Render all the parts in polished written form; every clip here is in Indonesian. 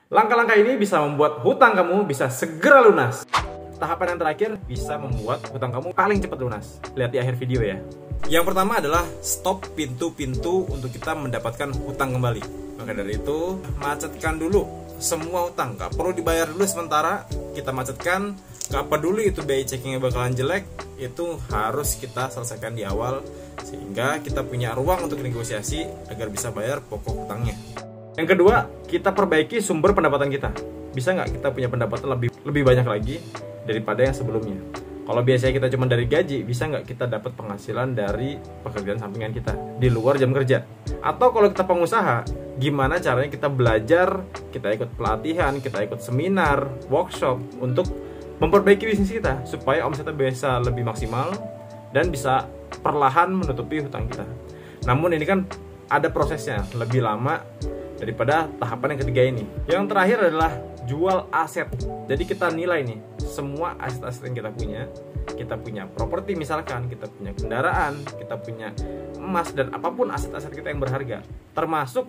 Langkah-langkah ini bisa membuat hutang kamu bisa segera lunas. Tahapan yang terakhir bisa membuat hutang kamu paling cepat lunas. Lihat di akhir video ya. Yang pertama adalah stop pintu-pintu untuk kita mendapatkan hutang kembali. Maka dari itu, macetkan dulu semua hutang. Gak perlu dibayar dulu sementara, kita macetkan. Gak peduli itu biaya checkingnya bakalan jelek, itu harus kita selesaikan di awal sehingga kita punya ruang untuk negosiasi agar bisa bayar pokok hutangnya. Yang kedua, kita perbaiki sumber pendapatan kita. Bisa nggak kita punya pendapatan lebih banyak lagi daripada yang sebelumnya? Kalau biasanya kita cuma dari gaji, bisa nggak kita dapat penghasilan dari pekerjaan sampingan kita di luar jam kerja? Atau kalau kita pengusaha, gimana caranya kita belajar, kita ikut pelatihan, kita ikut seminar, workshop untuk memperbaiki bisnis kita supaya omsetnya bisa lebih maksimal dan bisa perlahan menutupi hutang kita. Namun ini kan ada prosesnya, lebih lama daripada tahapan yang ketiga ini. Yang terakhir adalah jual aset. Jadi kita nilai nih semua aset-aset yang kita punya. Kita punya properti misalkan, kita punya kendaraan, kita punya emas dan apapun aset-aset kita yang berharga. Termasuk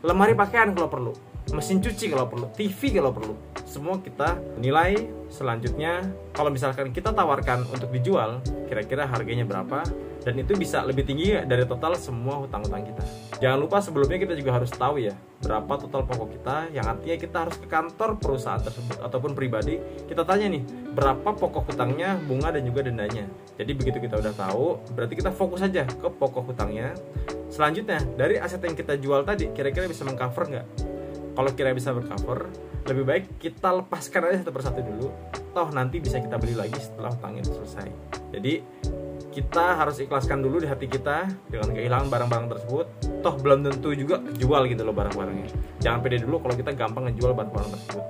lemari pakaian kalau perlu, mesin cuci kalau perlu, TV kalau perlu. Semua kita nilai. Selanjutnya kalau misalkan kita tawarkan untuk dijual, kira-kira harganya berapa, dan itu bisa lebih tinggi dari total semua hutang-hutang kita. Jangan lupa sebelumnya kita juga harus tahu ya berapa total pokok kita, yang artinya kita harus ke kantor perusahaan tersebut ataupun pribadi, kita tanya nih berapa pokok hutangnya, bunga dan juga dendanya. Jadi begitu kita udah tahu, berarti kita fokus aja ke pokok hutangnya. Selanjutnya dari aset yang kita jual tadi kira-kira bisa mengcover nggak? Kalau kira bisa bercover, lebih baik kita lepaskan aja satu persatu dulu. Toh nanti bisa kita beli lagi setelah hutangnya selesai. Jadi kita harus ikhlaskan dulu di hati kita dengan kehilangan barang-barang tersebut. Toh belum tentu juga kejual gitu loh barang-barangnya. Jangan pede dulu kalau kita gampang ngejual barang-barang tersebut.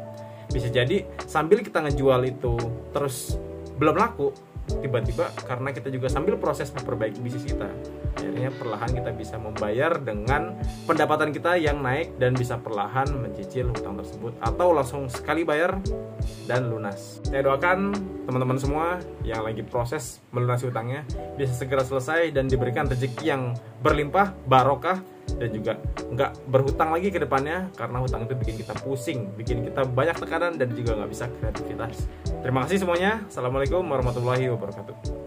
Bisa jadi sambil kita ngejual itu terus belum laku, tiba-tiba karena kita juga sambil proses memperbaiki bisnis kita, akhirnya perlahan kita bisa membayar dengan pendapatan kita yang naik dan bisa perlahan mencicil hutang tersebut atau langsung sekali bayar dan lunas. Saya doakan teman-teman semua yang lagi proses melunasi hutangnya bisa segera selesai dan diberikan rezeki yang berlimpah, barokah, dan juga nggak berhutang lagi ke depannya, karena hutang itu bikin kita pusing, bikin kita banyak tekanan dan juga nggak bisa kreativitas. Terima kasih semuanya. Assalamualaikum warahmatullahi wabarakatuh.